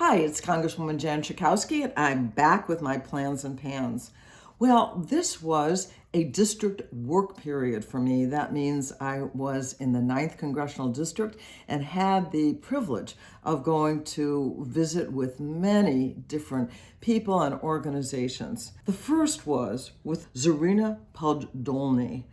Hi, it's Congresswoman Jan Schakowsky, and I'm back with my plans and pans. Well, this was a district work period for me. That means I was in the 9th Congressional District and had the privilege of going to visit with many different people and organizations. The first was with Zarina Podolny,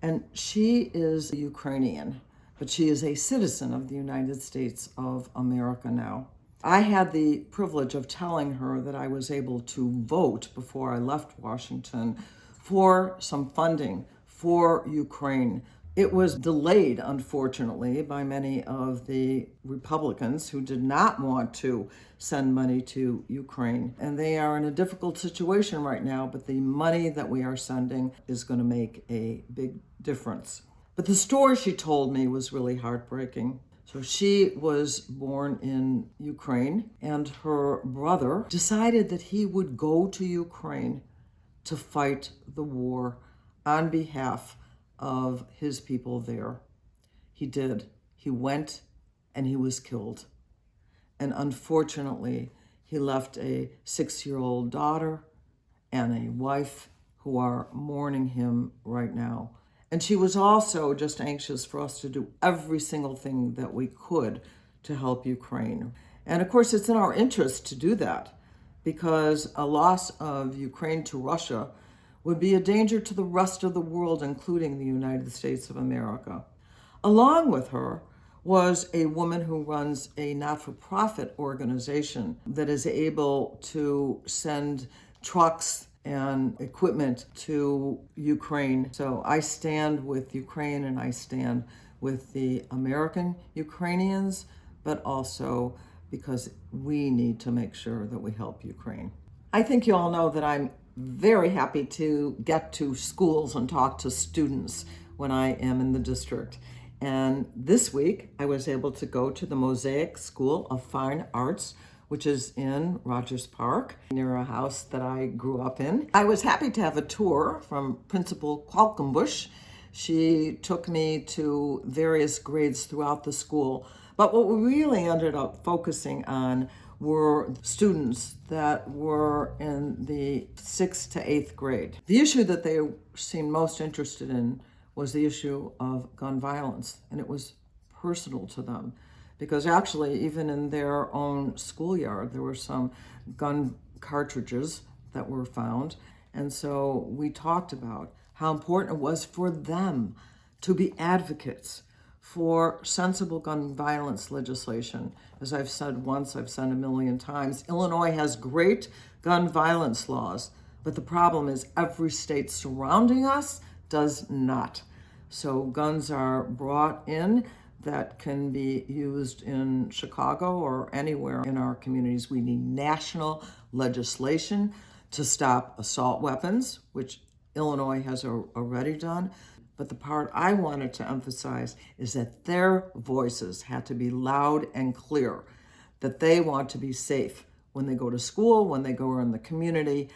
and she is a Ukrainian, but she is a citizen of the United States of America now. I had the privilege of telling her that I was able to vote before I left Washington for some funding for Ukraine. It was delayed, unfortunately, by many of the Republicans who did not want to send money to Ukraine. And they are in a difficult situation right now, but the money that we are sending is going to make a big difference. But the story she told me was really heartbreaking. So she was born in Ukraine, and her brother decided that he would go to Ukraine to fight the war on behalf of his people there. He did. He went and he was killed. And unfortunately, he left a 6-year-old daughter and a wife who are mourning him right now. And she was also just anxious for us to do every single thing that we could to help Ukraine. And of course, it's in our interest to do that because a loss of Ukraine to Russia would be a danger to the rest of the world, including the United States of America. Along with her was a woman who runs a not-for-profit organization that is able to send trucks and equipment to Ukraine. So I stand with Ukraine and I stand with the American Ukrainians, but also because we need to make sure that we help Ukraine. I think you all know that I'm very happy to get to schools and talk to students when I am in the district. And this week I was able to go to the Mosaic School of Fine Arts, which is in Rogers Park, near a house that I grew up in. I was happy to have a tour from Principal Qualcombush. She took me to various grades throughout the school. But what we really ended up focusing on were students that were in the 6th to 8th grade. The issue that they seemed most interested in was the issue of gun violence, and it was personal to them. Because actually, even in their own schoolyard, there were some gun cartridges that were found. And so we talked about how important it was for them to be advocates for sensible gun violence legislation. As I've said once, I've said a million times, Illinois has great gun violence laws, but the problem is every state surrounding us does not. So guns are brought in that can be used in Chicago or anywhere in our communities. We need national legislation to stop assault weapons, which Illinois has already done. But the part I wanted to emphasize is that their voices had to be loud and clear, that they want to be safe when they go to school, when they go in the community,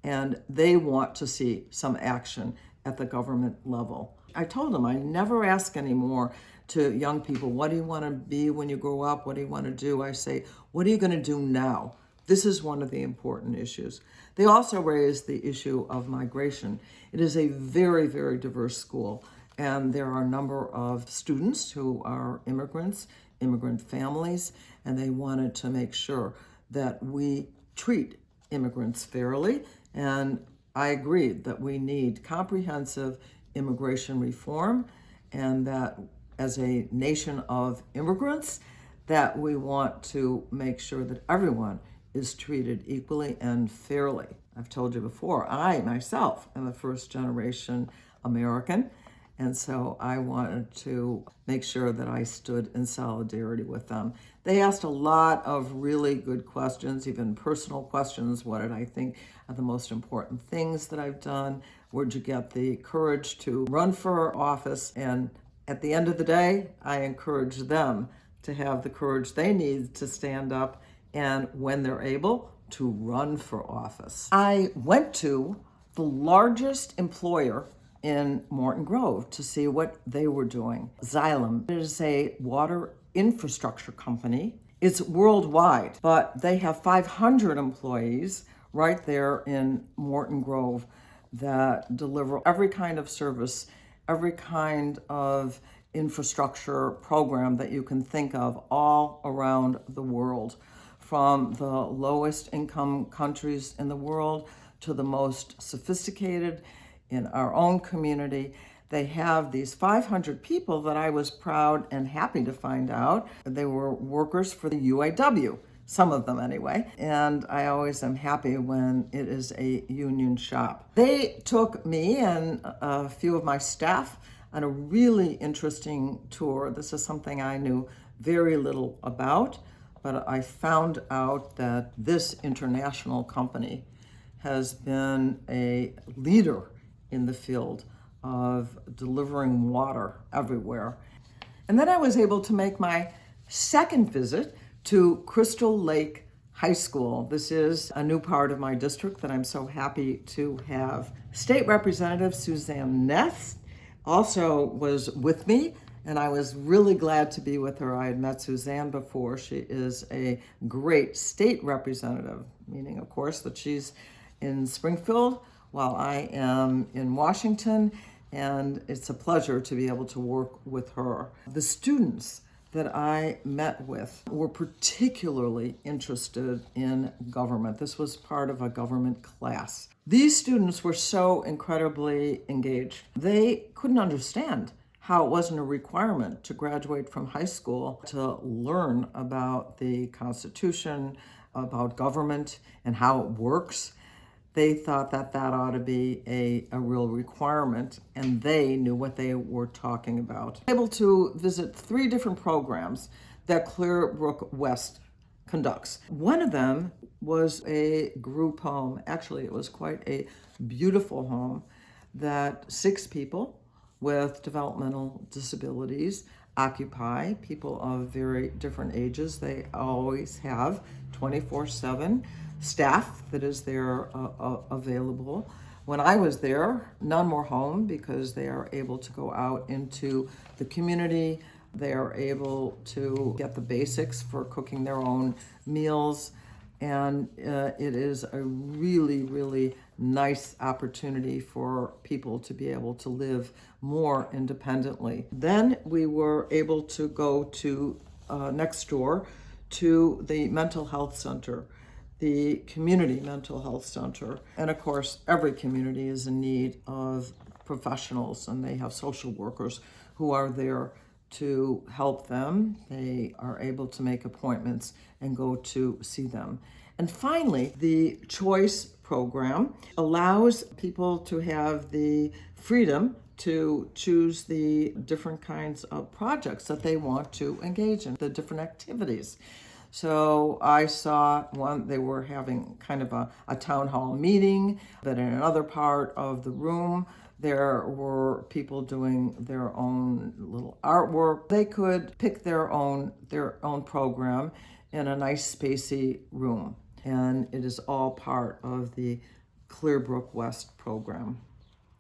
and they want to see some action at the government level. I told them I never ask anymore to young people, what do you want to be when you grow up? What do you want to do? I say, what are you going to do now? This is one of the important issues. They also raised the issue of migration. It is a very, very diverse school, and there are a number of students who are immigrants, immigrant families, and they wanted to make sure that we treat immigrants fairly. And I agreed that we need comprehensive immigration reform, and that as a nation of immigrants, that we want to make sure that everyone is treated equally and fairly. I've told you before, I myself am a first-generation American, and so I wanted to make sure that I stood in solidarity with them. They asked a lot of really good questions, even personal questions. What did I think are the most important things that I've done? Where'd you get the courage to run for office? And at the end of the day, I encourage them to have the courage they need to stand up and, when they're able, to run for office. I went to the largest employer in Morton Grove to see what they were doing. Xylem is a water infrastructure company It's worldwide, but they have 500 employees right there in Morton Grove that deliver every kind of service, every kind of infrastructure program that you can think of all around the world, from the lowest income countries in the world to the most sophisticated in our own community. They have these 500 people that I was proud and happy to find out. They were workers for the UAW, some of them anyway, and I always am happy when it is a union shop. They took me and a few of my staff on a really interesting tour. This is something I knew very little about, but I found out that this international company has been a leader in the field of delivering water everywhere. And then I was able to make my second visit to Crystal Lake High School. This is a new part of my district that I'm so happy to have. State Representative Suzanne Ness also was with me, and I was really glad to be with her. I had met Suzanne before. She is a great state representative, meaning, of course, that she's in Springfield while I am in Washington, and it's a pleasure to be able to work with her. The students that I met with were particularly interested in government. This was part of a government class. These students were so incredibly engaged. They couldn't understand how it wasn't a requirement to graduate from high school to learn about the Constitution, about government, and how it works. They thought that that ought to be a real requirement, and they knew what they were talking about. Able to visit 3 different programs that Clearbrook West conducts. One of them was a group home. Actually, it was quite a beautiful home that 6 people with developmental disabilities occupy, people of very different ages. They always have 24/7 staff that is there available. When I was there, none were home because they are able to go out into the community. They are able to get the basics for cooking their own meals. And it is a really, really nice opportunity for people to be able to live more independently. Then we were able to go to next door to the mental health center, the community mental health center. And of course, every community is in need of professionals, and they have social workers who are there to help them. They are able to make appointments and go to see them. And finally, the choice program allows people to have the freedom to choose the different kinds of projects that they want to engage in, the different activities. So I saw one, they were having kind of a town hall meeting, but in another part of the room, there were people doing their own little artwork. They could pick their own program in a nice spacey room. And it is all part of the Clearbrook West program.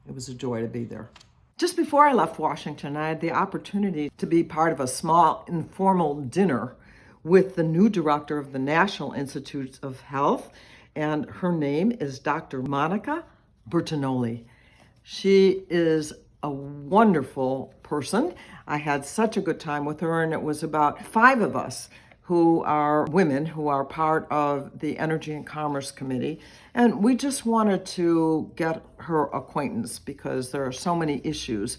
It was a joy to be there. Just before I left Washington, I had the opportunity to be part of a small informal dinner with the new director of the National Institutes of Health, and her name is Dr. Monica Bertinoli. She is a wonderful person. I had such a good time with her, and it was about 5 of us who are women who are part of the Energy and Commerce Committee. And we just wanted to get her acquaintance because there are so many issues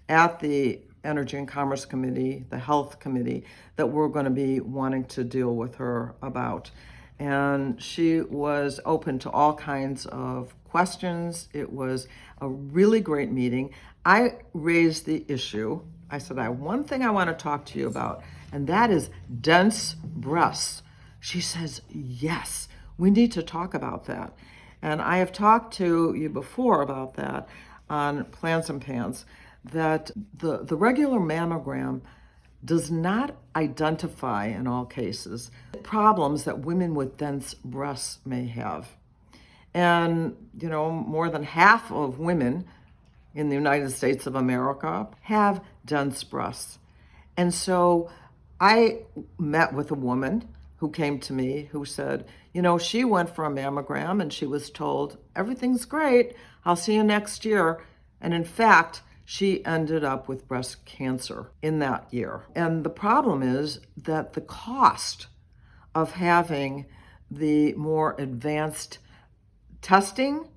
at the Energy and Commerce Committee, the Health Committee, that we're going to be wanting to deal with her about. And she was open to all kinds of questions. It was a really great meeting. I raised the issue. I said, I have one thing I want to talk to you about, and that is dense breasts. She says, yes, we need to talk about that. And I have talked to you before about that on Plans and Pans, that the regular mammogram does not identify in all cases problems that women with dense breasts may have. And, more than half of women in the United States of America have dense breasts. And so I met with a woman who came to me who said, you know, she went for a mammogram and she was told, everything's great, I'll see you next year. And in fact, she ended up with breast cancer in that year. And the problem is that the cost of having the more advanced testing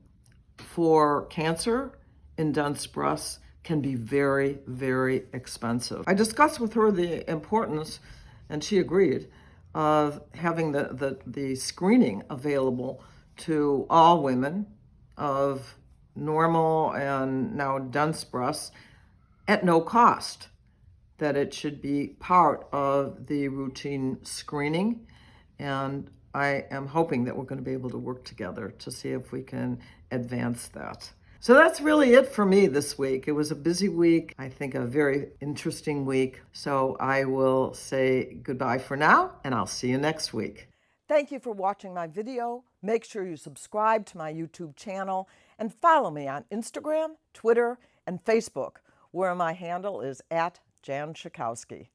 for cancer in dense breasts can be very, very expensive. I discussed with her the importance, and she agreed, of having the screening available to all women of normal and now dense breasts at no cost, that it should be part of the routine screening. And I am hoping that we're going to be able to work together to see if we can advance that. So that's really it for me this week. It was a busy week, I think a very interesting week. So I will say goodbye for now, and I'll see you next week. Thank you for watching my video. Make sure you subscribe to my YouTube channel and follow me on Instagram, Twitter, and Facebook, where my handle is @Jan Schakowsky.